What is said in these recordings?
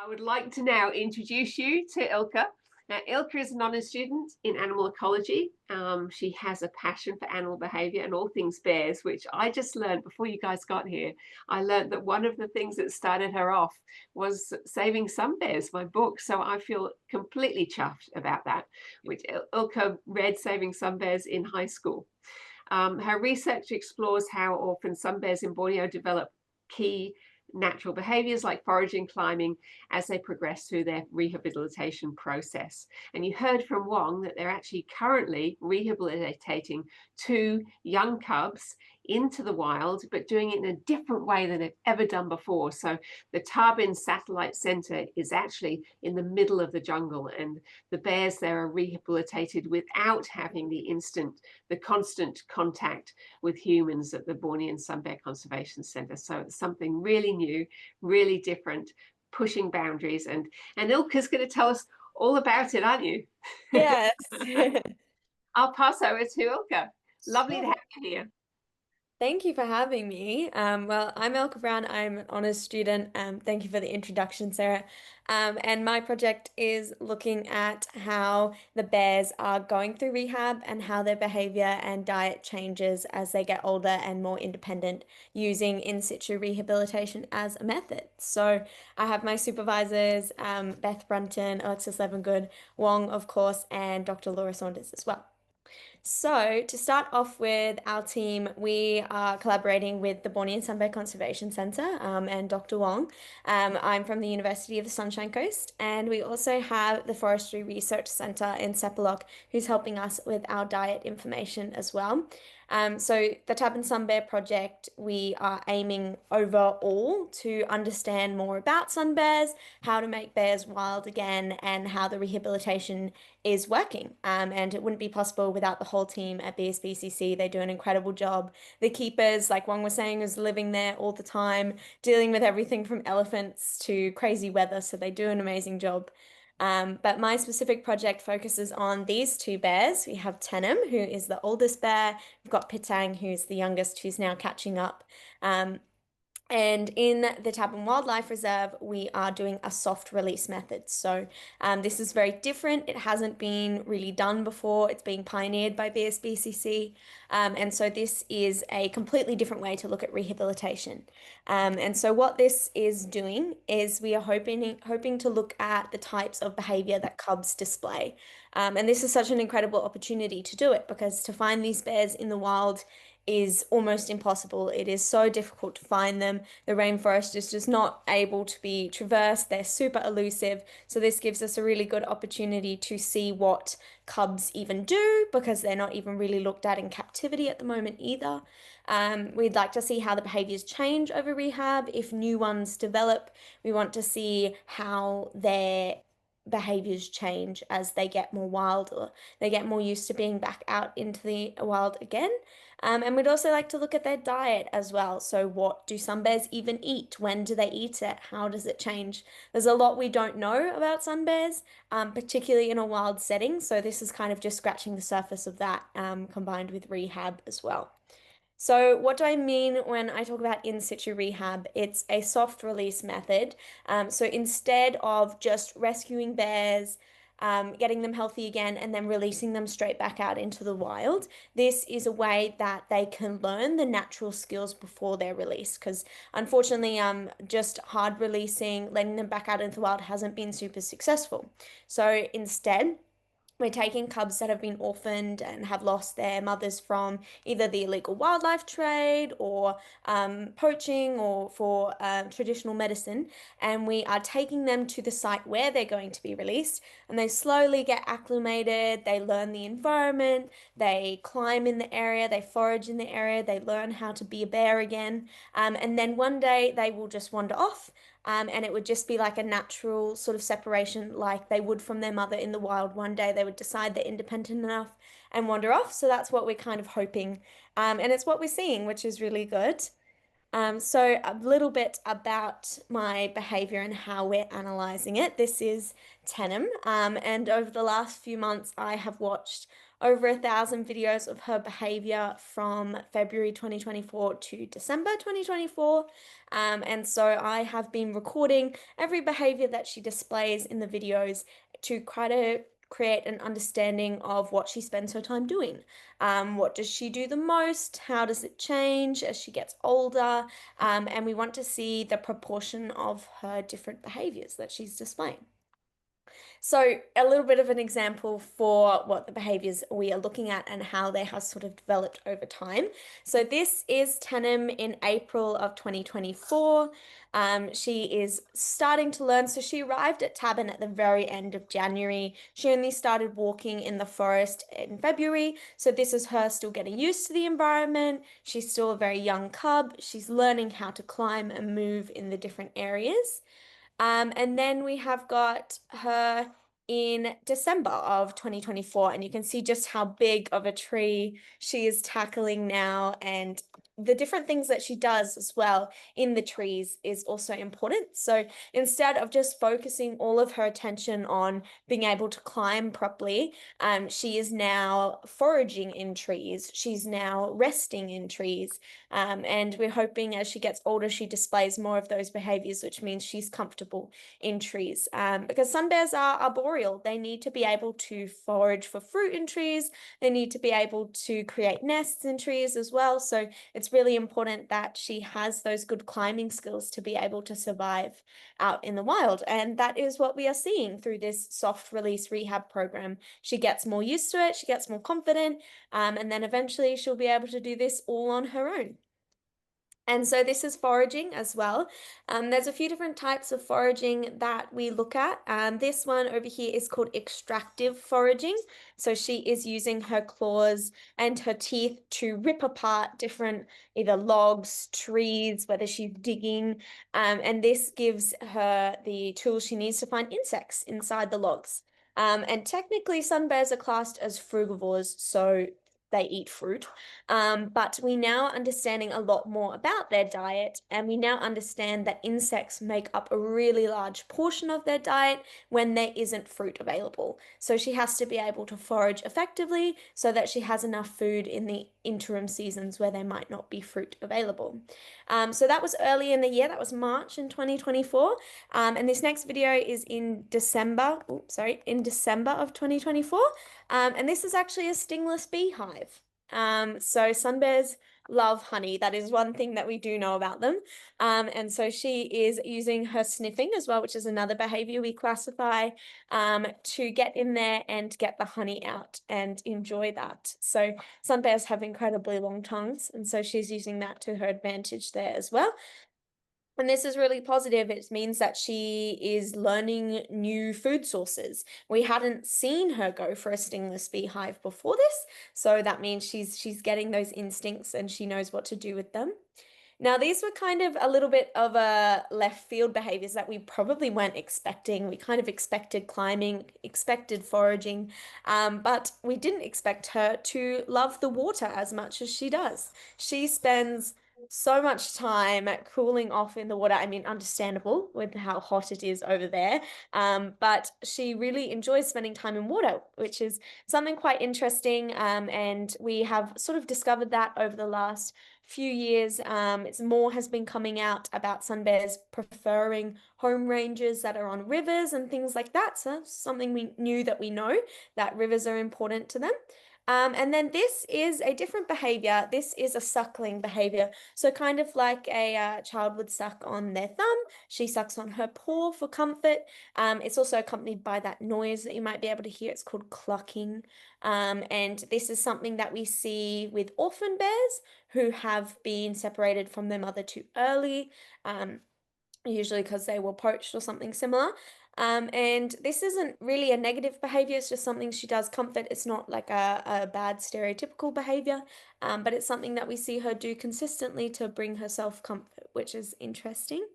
I would like to now introduce you to Elka. Now, Ilka is an honours student in animal ecology. She has a passion for animal behaviour and all things bears, which I just learned before you guys got here. I learned that one of the things that started her off was Saving Some Bears, my book. So I feel completely chuffed about that, which Ilka read Saving Some Bears in high school. Her research explores how orphaned sun bears in Borneo develop key natural behaviours like foraging, climbing, as they progress through their rehabilitation process. And you heard from Wong that they're actually currently rehabilitating two young cubs into the wild, but doing it in a different way than they've ever done before. So the Tarbin Satellite Centre is actually in the middle of the jungle, and the bears there are rehabilitated without having the constant contact with humans at the Bornean Sun Bear Conservation Centre. So it's something really new, really different, pushing boundaries. And Ilka's going to tell us all about it, aren't you? Yes. I'll pass over to Ilka. Lovely to Sure. have you here. Thank you for having me. Well, I'm Elka Brown. I'm an honours student. Thank you for the introduction, Sarah. And my project is looking at how the bears are going through rehab and how their behaviour and diet changes as they get older and more independent, using in situ rehabilitation as a method. So I have my supervisors, Beth Brunton, Alexis Levengood, Wong, of course, and Dr. Laura Saunders as well. So, to start off with our team, we are collaborating with the Borneo and Sunbear Conservation Centre and Dr. Wong. I'm from the University of the Sunshine Coast, and we also have the Forestry Research Centre in Sepalok, who's helping us with our diet information as well. So the Tab and Sun Bear project, we are aiming overall to understand more about sun bears, how to make bears wild again, and how the rehabilitation is working. And it wouldn't be possible without the whole team at BSBCC. They do an incredible job. The keepers, like Wong was saying, is living there all the time, dealing with everything from elephants to crazy weather. So they do an amazing job. But my specific project focuses on these two bears. We have Tenem, who is the oldest bear. We've got Pitang, who's the youngest, who's now catching up. And in the Tapham Wildlife Reserve, we are doing a soft release method. So this is very different. It hasn't been really done before. It's being pioneered by BSBCC. And so this is a completely different way to look at rehabilitation. And so what this is doing is we are hoping to look at the types of behavior that cubs display. And this is such an incredible opportunity to do it because to find these bears in the wild is almost impossible. It is so difficult to find them. The rainforest is just not able to be traversed. They're super elusive. So this gives us a really good opportunity to see what cubs even do because they're not even really looked at in captivity at the moment either. We'd like to see how the behaviors change over rehab. If new ones develop, we want to see how their behaviors change as they get more wild or they get more used to being back out into the wild again. And we'd also like to look at their diet as well. So, what do sun bears even eat? When do they eat it? How does it change? There's a lot we don't know about sun bears, particularly in a wild setting. So, this is kind of just scratching the surface of that, combined with rehab as well. So, what do I mean when I talk about in situ rehab? It's a soft release method. So, instead of just rescuing bears, getting them healthy again, and then releasing them straight back out into the wild, this is a way that they can learn the natural skills before they're released. Because unfortunately, just hard releasing, letting them back out into the wild hasn't been super successful. So, instead, we're taking cubs that have been orphaned and have lost their mothers from either the illegal wildlife trade or poaching or for traditional medicine. And we are taking them to the site where they're going to be released. And they slowly get acclimated. They learn the environment. They climb in the area. They forage in the area. They learn how to be a bear again. And then one day they will just wander off and it would just be like a natural sort of separation, like they would from their mother in the wild. One day they would decide they're independent enough and wander off. So that's what we're kind of hoping. And it's what we're seeing, which is really good. So a little bit about my behavior and how we're analyzing it. This is Tenem, and over the last few months, I have watched over 1,000 videos of her behavior from February 2024 to December 2024. And so I have been recording every behavior that she displays in the videos to try to create an understanding of what she spends her time doing. What does she do the most? How does it change as she gets older? And we want to see the proportion of her different behaviors that she's displaying. So, a little bit of an example for what the behaviors we are looking at and how they have sort of developed over time. So, this is Tanim in April of 2024. She is starting to learn. So, she arrived at Tabin at the very end of January. She only started walking in the forest in February. So, this is her still getting used to the environment. She's still a very young cub. She's learning how to climb and move in the different areas. And then we have got her in December of 2024, and you can see just how big of a tree she is tackling now, and the different things that she does as well in the trees is also important. So instead of just focusing all of her attention on being able to climb properly, she is now foraging in trees. She's now resting in trees. And we're hoping as she gets older, she displays more of those behaviors, which means she's comfortable in trees. Because sun bears are arboreal. They need to be able to forage for fruit in trees. They need to be able to create nests in trees as well. So it's really important that she has those good climbing skills to be able to survive out in the wild. And that is what we are seeing through this soft release rehab program. She gets more used to it, she gets more confident, and then eventually she'll be able to do this all on her own. And so this is foraging as well. There's a few different types of foraging that we look at. This one over here is called extractive foraging. So she is using her claws and her teeth to rip apart different either logs, trees, whether she's digging. And this gives her the tools she needs to find insects inside the logs. And technically, sun bears are classed as frugivores, so they eat fruit. But we now are understanding a lot more about their diet, and we now understand that insects make up a really large portion of their diet when there isn't fruit available. So she has to be able to forage effectively so that she has enough food in the interim seasons where there might not be fruit available. So that was early in the year, that was March in 2024. And this next video is in December, in December of 2024. And this is actually a stingless beehive. So sun bears love honey. That is one thing that we do know about them. And so she is using her sniffing as well, which is another behavior we classify, to get in there and get the honey out and enjoy that. So sun bears have incredibly long tongues, and so she's using that to her advantage there as well. And this is really positive. It means that she is learning new food sources. We hadn't seen her go for a stingless beehive before this, so that means she's getting those instincts and she knows what to do with them. Now, these were kind of a little bit of a left field behaviors that we probably weren't expecting. We kind of expected climbing, expected foraging, but we didn't expect her to love the water as much as she does. She spends so much time cooling off in the water. I mean, understandable with how hot it is over there. But she really enjoys spending time in water, which is something quite interesting. And we have sort of discovered that over the last few years. It's more has been coming out about sun bears preferring home ranges that are on rivers and things like that. So something we knew that we know that rivers are important to them. And then this is a different behavior. This is a suckling behavior. So kind of like a child would suck on their thumb, she sucks on her paw for comfort. It's also accompanied by that noise that you might be able to hear. It's called clucking. And this is something that we see with orphan bears who have been separated from their mother too early, usually because they were poached or something similar. And this isn't really a negative behavior, it's just something she does comfort. It's not like a bad stereotypical behavior, but it's something that we see her do consistently to bring herself comfort, which is interesting.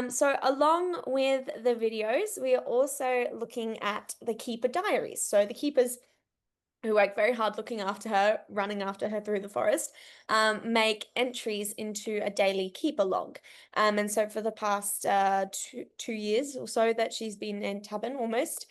So along with the videos, we are also looking at the keeper diaries. So the keepers who work very hard looking after her, running after her through the forest, make entries into a daily keeper log. And so for the past 2 years or so that she's been in Tabin almost,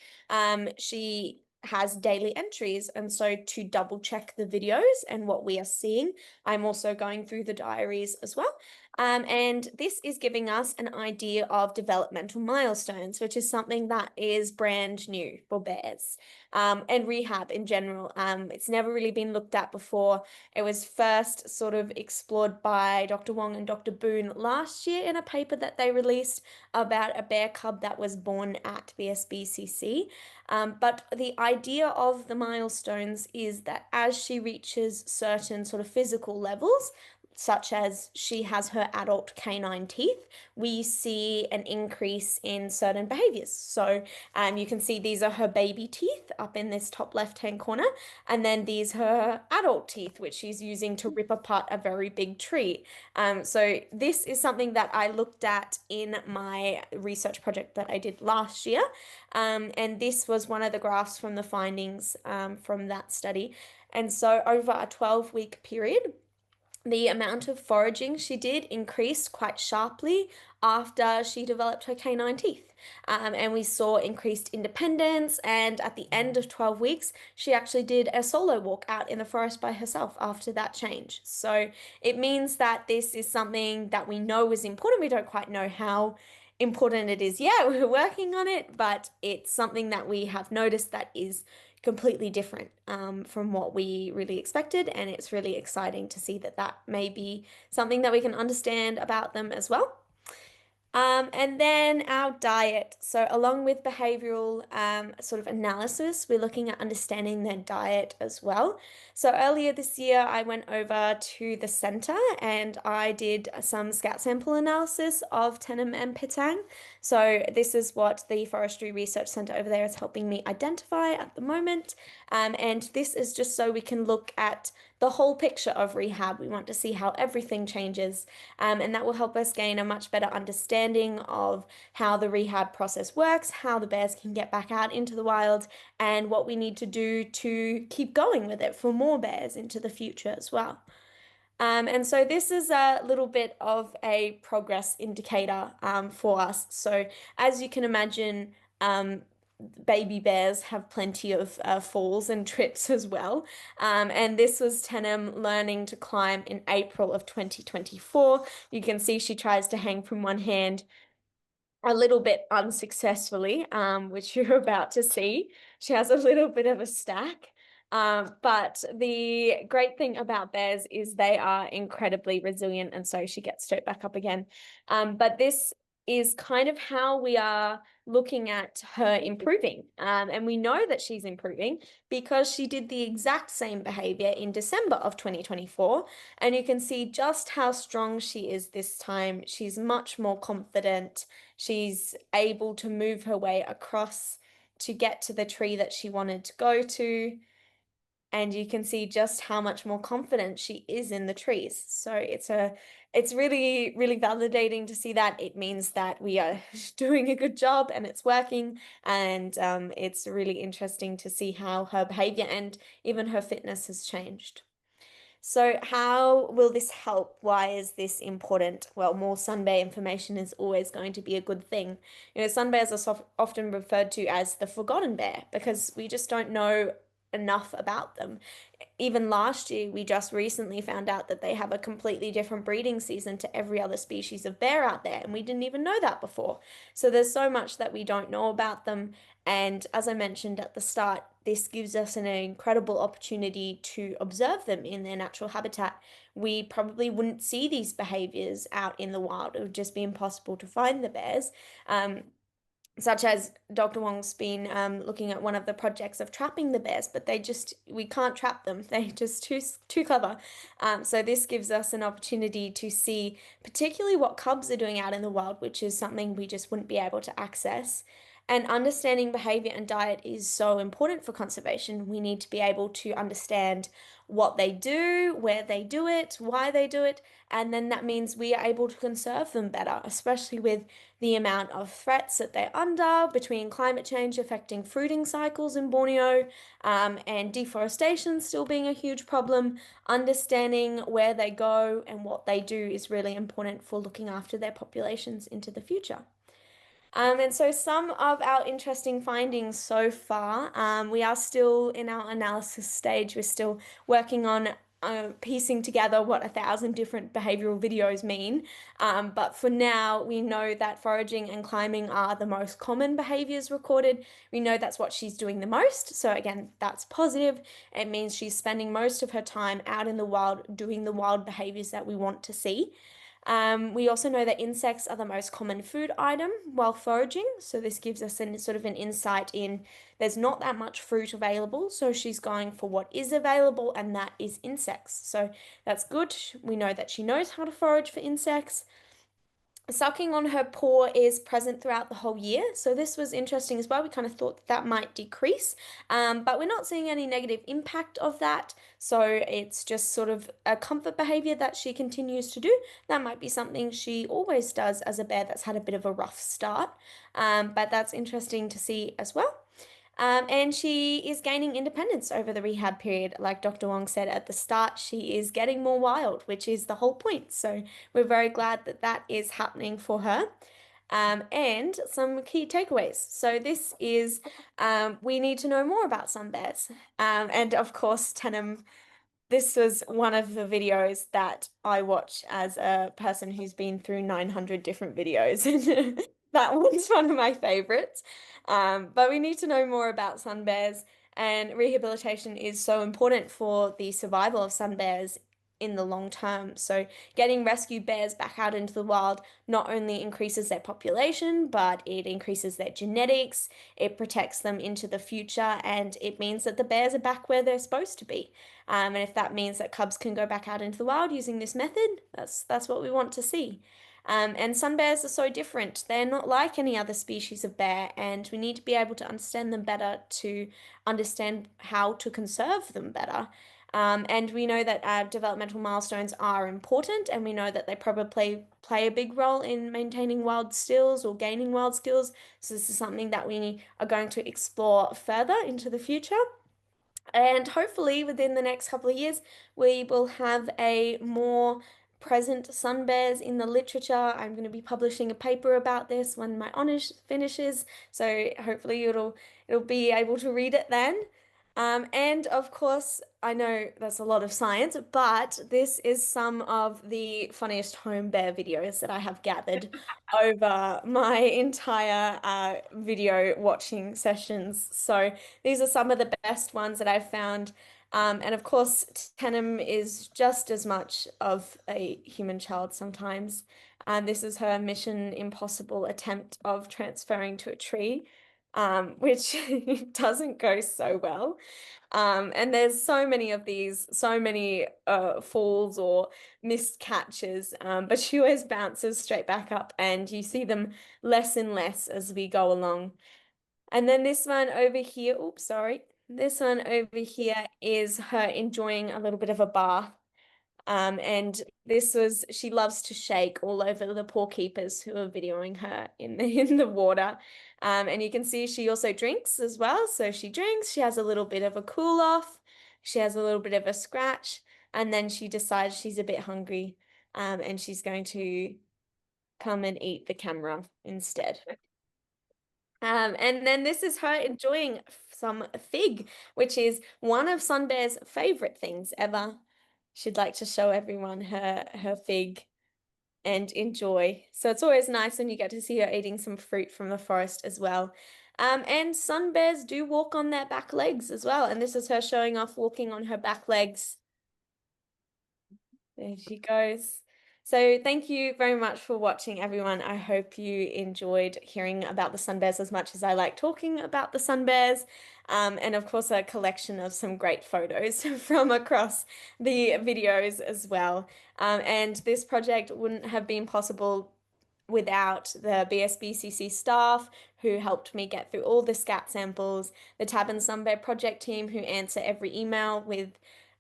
she has daily entries. And so to double check the videos and what we are seeing, I'm also going through the diaries as well. And this is giving us an idea of developmental milestones, which is something that is brand new for bears, and rehab in general. It's never really been looked at before. It was first sort of explored by Dr. Wong and Dr. Boone last year in a paper that they released about a bear cub that was born at BSBCC. But the idea of the milestones is that as she reaches certain sort of physical levels, such as she has her adult canine teeth, we see an increase in certain behaviors. So you can see these are her baby teeth up in this top left-hand corner, and then these are her adult teeth, which she's using to rip apart a very big tree. So this is something that I looked at in my research project that I did last year. And this was one of the graphs from the findings from that study. And so over a 12-week period, the amount of foraging she did increased quite sharply after she developed her canine teeth. And we saw increased independence. And at the end of 12 weeks, she actually did a solo walk out in the forest by herself after that change. So it means that this is something that we know is important. We don't quite know how important it is yet. We're working on it, but it's something that we have noticed that is completely different from what we really expected. And it's really exciting to see that that may be something that we can understand about them as well. And then our diet. So, along with behavioral sort of analysis, we're looking at understanding their diet as well. So, earlier this year, I went over to the center and I did some scout sample analysis of Tenem and Petang. So, this is what the Forestry Research Center over there is helping me identify at the moment. And this is just so we can look at the whole picture of rehab. We want to see how everything changes, and that will help us gain a much better understanding of how the rehab process works, how the bears can get back out into the wild, and what we need to do to keep going with it for more bears into the future as well. And so this is a little bit of a progress indicator for us. So as you can imagine, baby bears have plenty of falls and trips as well. And this was Tenem learning to climb in April of 2024. You can see she tries to hang from one hand a little bit unsuccessfully, which you're about to see. She has a little bit of a stack. But the great thing about bears is they are incredibly resilient, and so she gets straight back up again. But this is kind of how we are looking at her improving. And we know that she's improving because she did the exact same behavior in December of 2024. And you can see just how strong she is this time. She's much more confident. She's able to move her way across to get to the tree that she wanted to go to. And you can see just how much more confident she is in the trees. So it's really, really validating to see that. It means that we are doing a good job and it's working. And it's really interesting to see how her behavior and even her fitness has changed. So how will this help? Why is this important? Well, more sun bear information is always going to be a good thing. Sun bears are often referred to as the forgotten bear because we just don't know enough about them. Even last year, we just recently found out that they have a completely different breeding season to every other species of bear out there, and we didn't even know that before. So there's so much that we don't know about them. And as I mentioned at the start, this gives us an incredible opportunity to observe them in their natural habitat. We probably wouldn't see these behaviors out in the wild. It would just be impossible to find the bears. Such as Dr. Wong's been looking at one of the projects of trapping the bears, but we can't trap them. They're just too clever. So this gives us an opportunity to see particularly what cubs are doing out in the wild, which is something we just wouldn't be able to access. And understanding behavior and diet is so important for conservation. We need to be able to understand what they do, where they do it, why they do it, and then that means we are able to conserve them better, especially with the amount of threats that they're under between climate change affecting fruiting cycles in Borneo, and deforestation still being a huge problem. Understanding where they go and what they do is really important for looking after their populations into the future. And so some of our interesting findings so far, we are still in our analysis stage. We're still working on piecing together what 1,000 different behavioral videos mean. But for now, we know that foraging and climbing are the most common behaviors recorded. We know that's what she's doing the most. So again, that's positive. It means she's spending most of her time out in the wild doing the wild behaviors that we want to see. We also know that insects are the most common food item while foraging. So this gives us an sort of an insight in there's not that much fruit available. So she's going for what is available, and that is insects. So that's good. We know that she knows how to forage for insects. Sucking on her paw is present throughout the whole year. So this was interesting as well. We kind of thought that might decrease, but we're not seeing any negative impact of that. So it's just sort of a comfort behavior that she continues to do. That might be something she always does as a bear that's had a bit of a rough start. But that's interesting to see as well. And she is gaining independence over the rehab period. Like Dr. Wong said at the start, she is getting more wild, which is the whole point. So we're very glad that that is happening for her. And some key takeaways. So this is we need to know more about sun bears. And of course, Tenem, this was one of the videos that I watch as a person who's been through 900 different videos. That one's one of my favorites. But we need to know more about sun bears, and rehabilitation is so important for the survival of sun bears in the long term. So getting rescue bears back out into the wild not only increases their population, but it increases their genetics, it protects them into the future, and it means that the bears are back where they're supposed to be. And if that means that cubs can go back out into the wild using this method, that's what we want to see. And sun bears are so different. They're not like any other species of bear, and we need to be able to understand them better to understand how to conserve them better. And we know that developmental milestones are important, and we know that they probably play a big role in maintaining wild skills or gaining wild skills. So this is something that we are going to explore further into the future. And hopefully, within the next couple of years, we will have a more present sun bears in the literature. I'm going to be publishing a paper about this when my honours finishes, so hopefully it'll be able to read it then. And of course, I know that's a lot of science, but this is some of the funniest home bear videos that I have gathered over my entire video watching sessions. So these are some of the best ones that I've found. And of course, Tenem is just as much of a human child sometimes. This is her Mission Impossible attempt of transferring to a tree, which doesn't go so well. And there's so many of these, so many falls or missed catches, but she always bounces straight back up, and you see them less and less as we go along. And then this one over here, oops, sorry. This one over here is her enjoying a little bit of a bath. And this was, she loves to shake all over the poor keepers who are videoing her in the water. And you can see she also drinks as well. So she drinks, she has a little bit of a cool off, she has a little bit of a scratch, and then she decides she's a bit hungry, and she's going to come and eat the camera instead. And then this is her enjoying some fig, which is one of Sun Bear's favorite things ever. She'd like to show everyone her fig and enjoy. So it's always nice when you get to see her eating some fruit from the forest as well. And sun bears do walk on their back legs as well. And this is her showing off walking on her back legs. There she goes. So thank you very much for watching, everyone. I hope you enjoyed hearing about the sun bears as much as I like talking about the sun bears. And of course, a collection of some great photos from across the videos as well. And this project wouldn't have been possible without the BSBCC staff who helped me get through all the scat samples, the Tab and Sunbear project team who answer every email with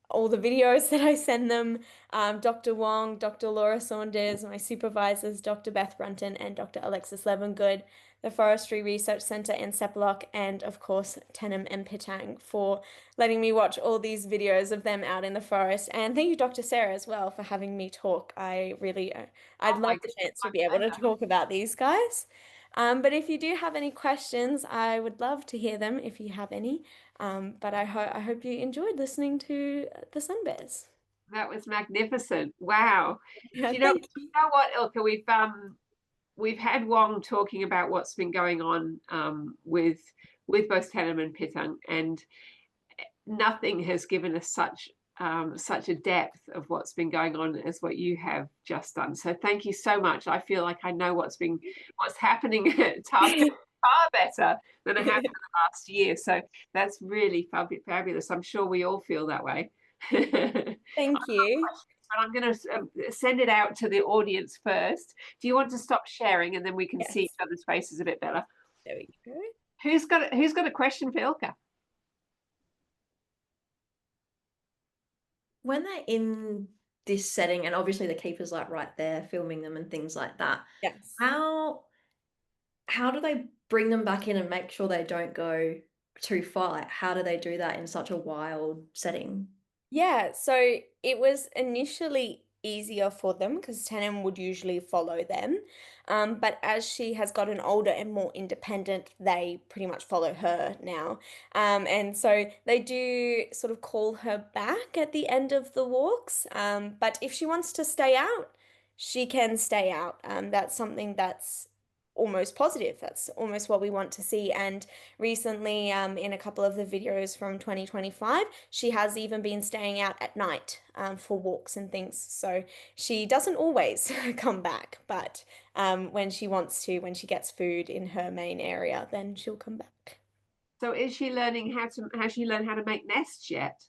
all the videos that I send them, Dr. Wong, Dr. Laura Saunders, my supervisors, Dr. Beth Brunton and Dr. Alexis Levengood, the Forestry Research Centre and Sepalok, and of course Tenem and Pitang for letting me watch all these videos of them out in the forest. And thank you, Dr. Sarah, as well, for having me talk. I really, I'd Oh love my the goodness, chance my to be able to pleasure. talk about these guys. But if you do have any questions, I would love to hear them if you have any. But I hope you enjoyed listening to the sun bears. That was magnificent. Wow. Yeah, Do thank you you. know what, Ilka? We've had Wong talking about what's been going on with both Tenem and Pitang, and nothing has given us such a depth of what's been going on as what you have just done. So thank you so much. I feel like I know what's happening at Task far better than I have in the last year. So that's really fabulous. I'm sure we all feel that way. Thank you. But I'm going to send it out to the audience first. Do you want to stop sharing and then we can see each Yes, other's faces a bit better? there we go. Who's got a question for Ilka? When they're in this setting, and obviously the keeper's like right there filming them and things like that, Yes. how do they bring them back in and make sure they don't go too far? Like, how do they do that in such a wild setting? Yeah, so it was initially easier for them because Tannen would usually follow them. But as she has gotten older and more independent, they pretty much follow her now. And so they do sort of call her back at the end of the walks. But if she wants to stay out, she can stay out. That's something that's almost positive. That's almost what we want to see. And recently, in a couple of the videos from 2025, she has even been staying out at night for walks and things. So she doesn't always come back, but when she wants to, when she gets food in her main area, then she'll come back. So is she learning has she learned how to make nests yet?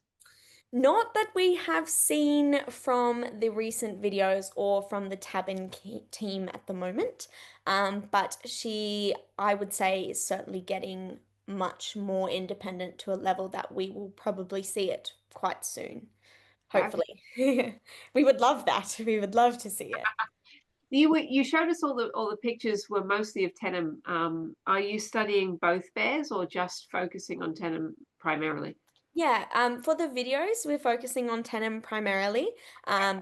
Not that we have seen from the recent videos or from the Tabin team at the moment, but she, I would say, is certainly getting much more independent to a level that we will probably see it quite soon. Fabulous. Hopefully. We would love that. We would love to see it. You showed us all the pictures were mostly of Tenem. Are you studying both bears or just focusing on Tenem primarily? Yeah, for the videos, we're focusing on Tenem primarily,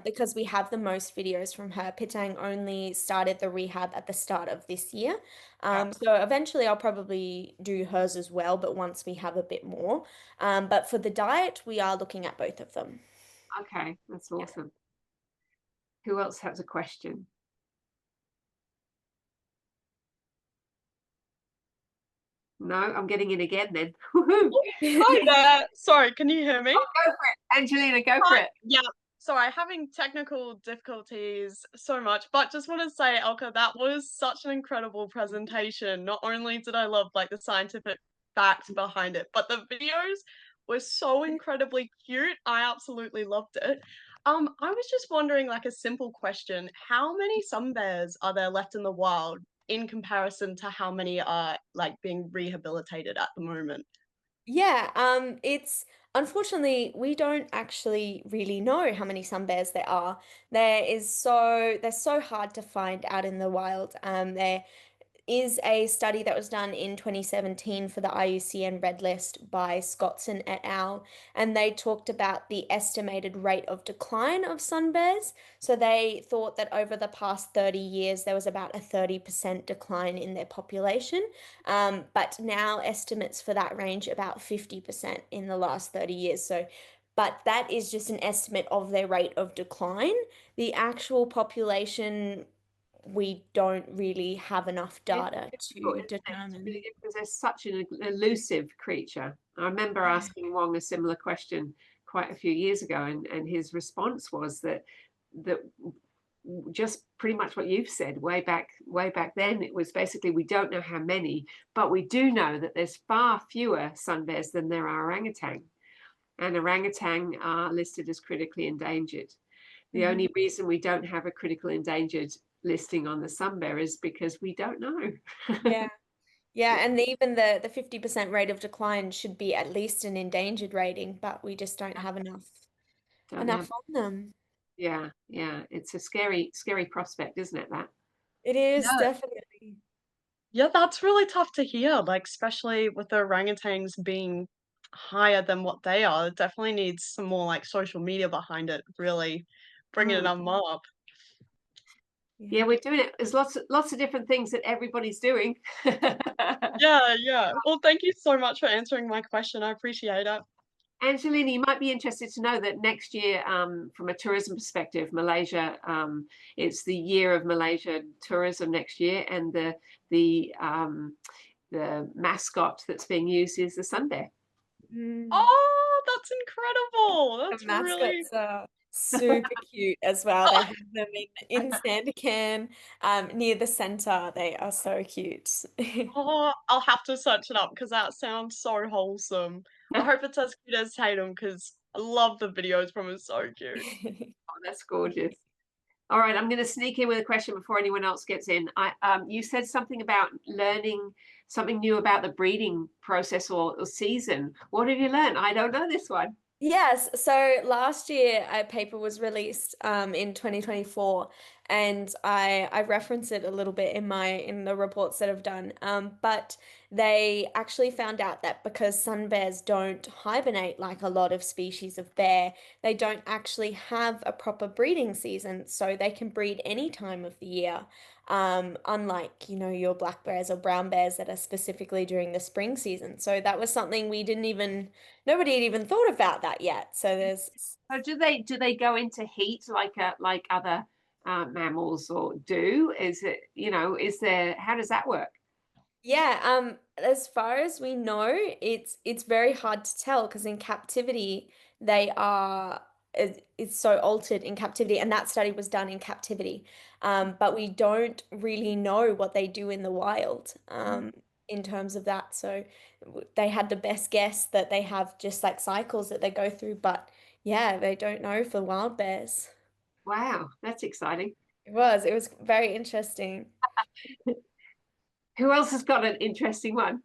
because we have the most videos from her. Pitang only started the rehab at the start of this year. Yeah. So eventually I'll probably do hers as well, but once we have a bit more. But for the diet, we are looking at both of them. Okay, that's Yeah. awesome. Who else has a question? No, I'm getting in again then. Woohoo! Hi there. Sorry, can you hear me? Go for it. Angelina, go for Hi. it. Yeah. Sorry, having technical difficulties so much, but just want to say, Elka, that was such an incredible presentation. Not only did I love like the scientific facts behind it, but the videos were so incredibly cute. I absolutely loved it. I was just wondering, like a simple question, how many sun bears are there left in the wild in comparison to how many are like being rehabilitated at the moment? Yeah, it's unfortunately we don't actually really know how many sun bears there are. They're so hard to find out in the wild. There is a study that was done in 2017 for the IUCN Red List by Scottson et al. And they talked about the estimated rate of decline of sun bears. So they thought that over the past 30 years, there was about a 30% decline in their population. But now estimates for that range about 50% in the last 30 years. So, but that is just an estimate of their rate of decline. The actual population we don't really have enough It's data difficult, to isn't it? determine. Because they're such an elusive creature. I remember asking Wong a similar question quite a few years ago, and his response was that just pretty much what you've said way back then. It was basically we don't know how many, but we do know that there's far fewer sun bears than there are orangutan, and orangutan are listed as critically endangered. The Mhm. only reason we don't have a critical endangered listing on the sun bear is because we don't know. Yeah. Yeah, and even the 50% rate of decline should be at least an endangered rating, but we just don't have Don't have. enough on them. Yeah, yeah. It's a scary prospect, isn't it? That. It is Yeah, definitely. yeah, that's really tough to hear, like, especially with the orangutans being higher than what they are. It definitely needs some more, like, social media behind it, really bringing Mm. them up. Yeah, we're doing it. There's lots of different things that everybody's doing. Yeah. Well, thank you so much for answering my question. I appreciate it. Angelina, you might be interested to know that next year, from a tourism perspective, Malaysia, it's the year of Malaysia tourism next year, and the mascot that's being used is the sun bear. Oh, that's incredible. The That's really mascots are super cute as well. They have them in Sandakan, near the center. They are so cute. oh, I'll have to search it up because that sounds so wholesome. I hope it's as cute as Tatum because I love the videos from it. So cute. Oh, that's gorgeous. All right, I'm going to sneak in with a question before anyone else gets in. You said something about learning something new about the breeding process or season. What have you learned? I don't know this one. Yes, so last year a paper was released in 2024, and I reference it a little bit in the reports that I've done. But they actually found out that because sun bears don't hibernate like a lot of species of bear, they don't actually have a proper breeding season, so they can breed any time of the year. Unlike, your black bears or brown bears that are specifically during the spring season. So that was something nobody had even thought about that yet. So there's So do they go into heat like other mammals or do? Is it, is there, how does that work? Yeah, as far as we know, it's very hard to tell because in captivity they are it's so altered in captivity, and that study was done in captivity. But we don't really know what they do in the wild, in terms of that. So they had the best guess that they have just like cycles that they go through, but yeah, they don't know for wild bears. Wow, that's exciting. It was very interesting. Who else has got an interesting one?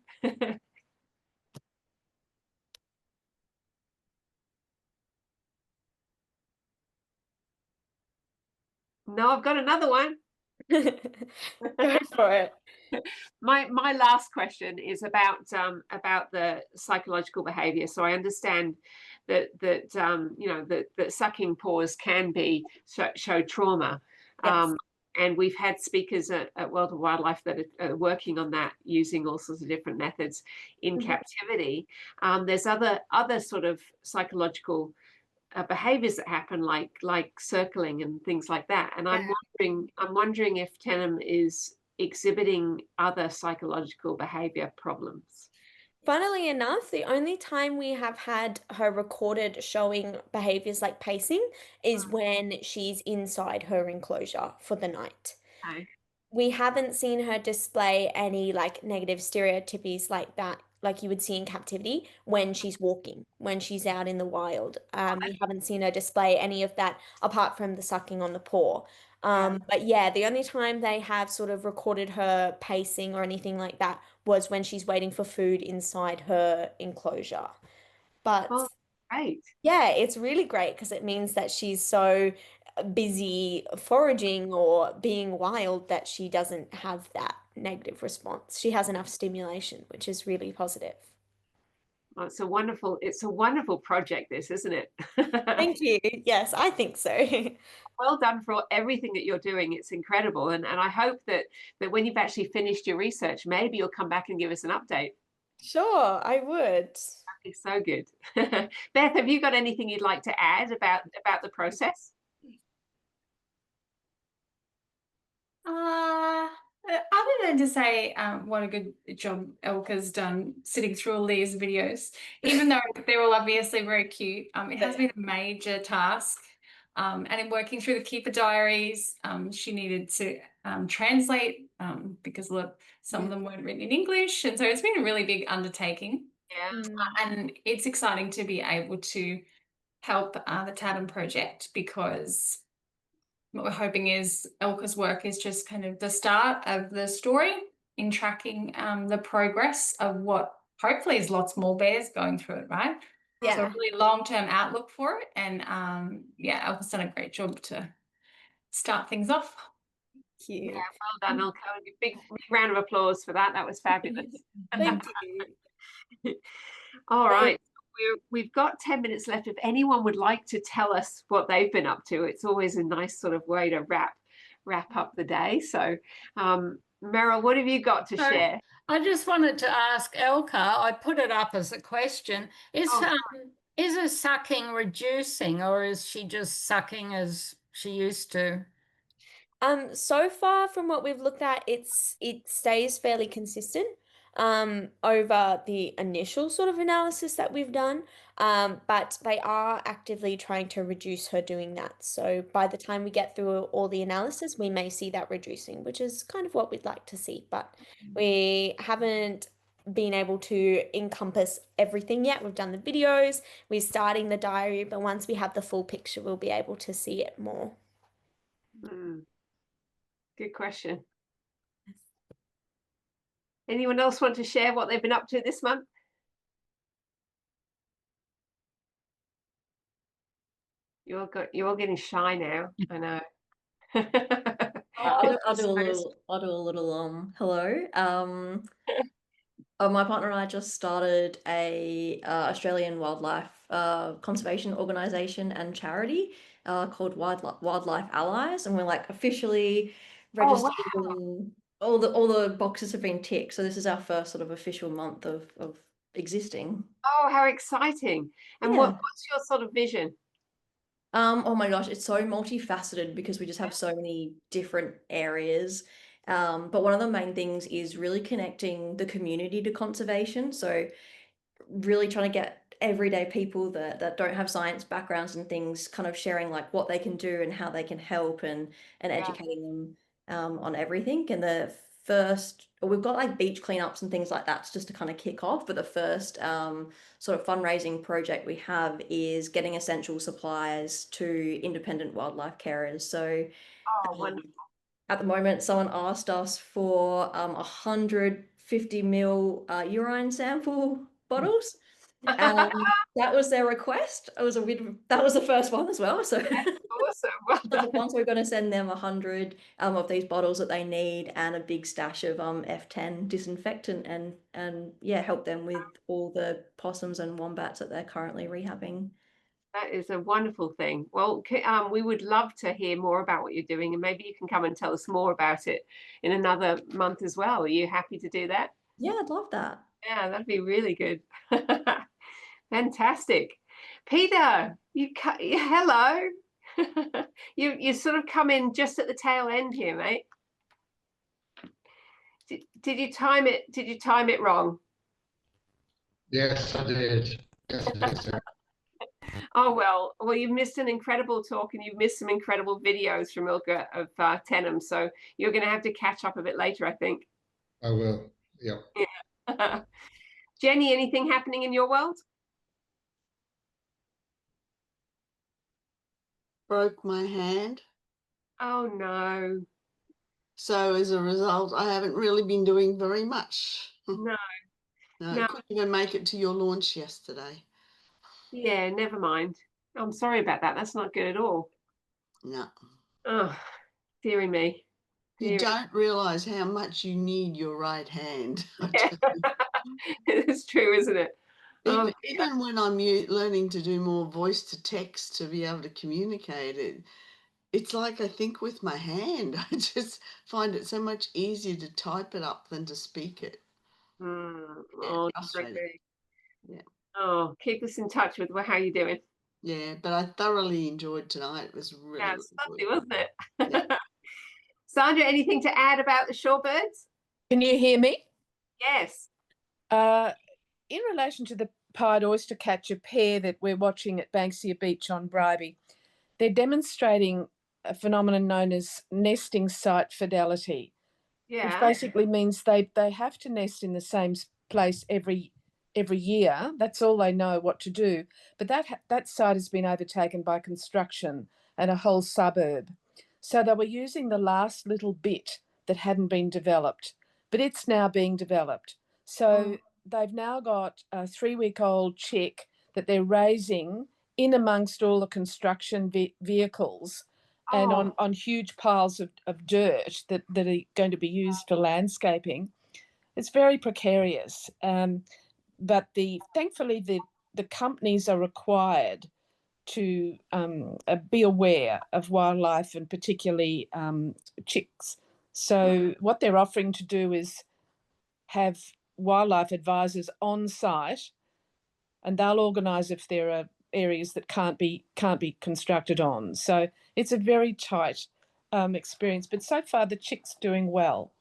No, I've got another one. Go for it. My last question is about the psychological behavior. So I understand that sucking paws can show trauma. Yes. And we've had speakers at World of Wildlife that are working on that using all sorts of different methods in Mhm. captivity. There's other sort of psychological behaviors that happen, like circling and things like that. And Yeah. I'm wondering if Tenem is exhibiting other psychological behavior problems. Funnily enough, the only time we have had her recorded showing behaviors like pacing is when she's inside her enclosure for the night. Okay. We haven't seen her display any like negative stereotypies like that, like you would see in captivity when she's walking, when she's out in the wild. We haven't seen her display any of that apart from the sucking on the paw. Yeah. But yeah, the only time they have sort of recorded her pacing or anything like that was when she's waiting for food inside her enclosure. But Oh, great. yeah, it's really great because it means that she's so busy foraging or being wild that she doesn't have that negative response. She has enough stimulation, which is really positive. Well, it's a wonderful project, this, isn't it? Thank you. Yes, I think so. Well done for everything that you're doing. It's incredible. And I hope that when you've actually finished your research, maybe you'll come back and give us an update. Sure, I would. It's so good. Beth, have you got anything you'd like to add about the process? Other than to say what a good job Elka's done sitting through all these videos, even though they're all obviously very cute, it has been a major task. And in working through the keeper diaries, she needed to translate because some of them weren't written in English. And so it's been a really big undertaking. Yeah. And it's exciting to be able to help the Tatum project because what we're hoping is Elka's work is just kind of the start of the story in tracking the progress of what hopefully is lots more bears going through it, right? So a Yeah. really long-term outlook for it. And yeah, Elka's done a great job to start things off. Cute. Well done, Elka. Big round of applause for that. That was fabulous. Thank you. All right. We've got 10 minutes left. If anyone would like to tell us what they've been up to, it's always a nice sort of way to wrap up the day. So, Meryl, what have you got to share? I just wanted to ask Elka, I put it up as a question, is her sucking reducing, or is she just sucking as she used to? So far from what we've looked at, it stays fairly consistent over the initial sort of analysis that we've done. But they are actively trying to reduce her doing that. So by the time we get through all the analysis, we may see that reducing, which is kind of what we'd like to see. But we haven't been able to encompass everything yet. We've done the videos, we're starting the diary, but once we have the full picture, we'll be able to see it more. Good question. Anyone else want to share what they've been up to this month? You're all getting shy now. I know. I'll do a little hello. My partner and I just started a Australian wildlife conservation organisation and charity called Wildlife Allies, and we're like officially registered. And all the boxes have been ticked. So this is our first sort of official month of existing. Oh, how exciting! And what's your sort of vision? Oh my gosh, it's so multifaceted because we just have so many different areas. But one of the main things is really connecting the community to conservation. So really trying to get everyday people that don't have science backgrounds and things kind of sharing like what they can do and how they can help and educating them on everything. And we've got like beach cleanups and things like that just to kind of kick off. But the first sort of fundraising project we have is getting essential supplies to independent wildlife carers. So at the moment, someone asked us for 150 ml urine sample bottles. That was their request. That was the first one as well. So awesome. Once we're going to send them 100 of these bottles that they need and a big stash of F10 disinfectant and help them with all the possums and wombats that they're currently rehabbing. That is a wonderful thing. Well, we would love to hear more about what you're doing, and maybe you can come and tell us more about it in another month as well. Are you happy to do that? Yeah, I'd love that. Yeah, that'd be really good. Fantastic. Peter, hello. You sort of come in just at the tail end here, mate. Did you time it? Did you time it wrong? Yes, I did. Yes, I did, sir. Oh, well, you've missed an incredible talk and you've missed some incredible videos from Elka of Tenham. So you're going to have to catch up a bit later, I think. I will. Yeah. Jenny, anything happening in your world? Broke my hand. Oh, no. So as a result, I haven't really been doing very much. No. I couldn't even make it to your launch yesterday. Yeah, never mind. I'm sorry about that. That's not good at all. No. Oh, dearie me. You don't realise how much you need your right hand. It's true, isn't it? Even when I'm learning to do more voice to text to be able to communicate, it's like I think with my hand. I just find it so much easier to type it up than to speak it. Frustrating. Yeah. Oh, keep us in touch with how you're doing. Yeah, but I thoroughly enjoyed tonight. It was really, yeah, it's really lovely, wasn't it? Yeah. Sandra, anything to add about the shorebirds? Can you hear me? Yes. In relation to the pied oyster catcher pair that we're watching at Banksia Beach on Bribie, they're demonstrating a phenomenon known as nesting site fidelity, which basically means they have to nest in the same place every year. That's all they know what to do. But that site has been overtaken by construction and a whole suburb. So they were using the last little bit that hadn't been developed, but it's now being developed. So they've now got a 3-week-old chick that they're raising in amongst all the construction vehicles and on huge piles of dirt that are going to be used for landscaping. It's very precarious. But thankfully the companies are required to be aware of wildlife and particularly chicks. So what they're offering to do is have wildlife advisors on site, and they'll organise if there are areas that can't be constructed on. So it's a very tight experience, but so far the chick's doing well.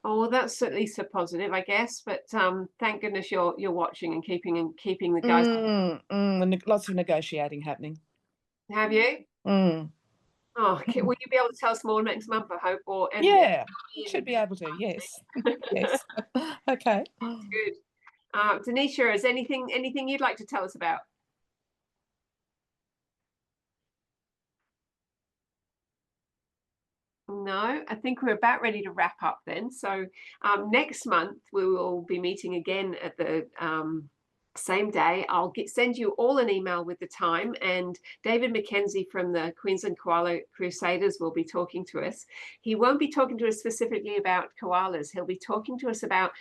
Oh, well, that's at least a positive, I guess. But thank goodness you're watching and keeping the guys. And lots of negotiating happening. Have you? Mm. Oh, will you be able to tell us more next month, I hope? Yeah, should be able to. Yes, yes. Okay. Good. Denisha, is anything you'd like to tell us about? No, I think we're about ready to wrap up then. So next month we will be meeting again at the same day. I'll send you all an email with the time, and David McKenzie from the Queensland Koala Crusaders will be talking to us. He won't be talking to us specifically about koalas. He'll be talking to us about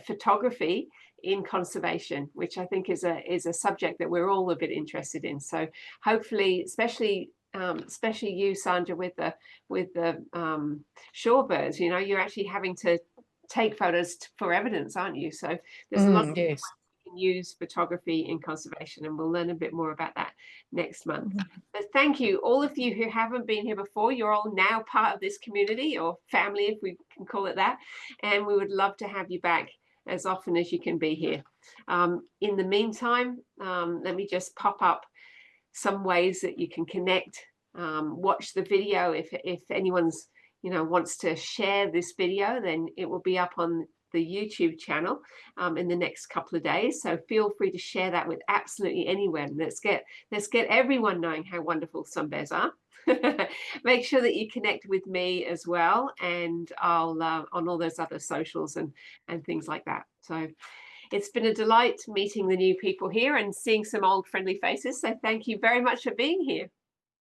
photography in conservation, which I think is a subject that we're all a bit interested in. So hopefully, especially you, Sandra, with the shorebirds, you know, you're actually having to take photos for evidence, aren't you? So there's a lot of ways we can use photography in conservation, and we'll learn a bit more about that next month. But thank you, all of you who haven't been here before. You're all now part of this community, or family, if we can call it that, and we would love to have you back as often as you can be here. In the meantime, let me just pop up some ways that you can connect. Watch the video. If anyone's wants to share this video, then it will be up on the YouTube channel in the next couple of days. So feel free to share that with absolutely anyone. Let's get everyone knowing how wonderful sun bears are. Make sure that you connect with me as well, and I'll on all those other socials and things like that. So it's been a delight meeting the new people here and seeing some old friendly faces. So thank you very much for being here.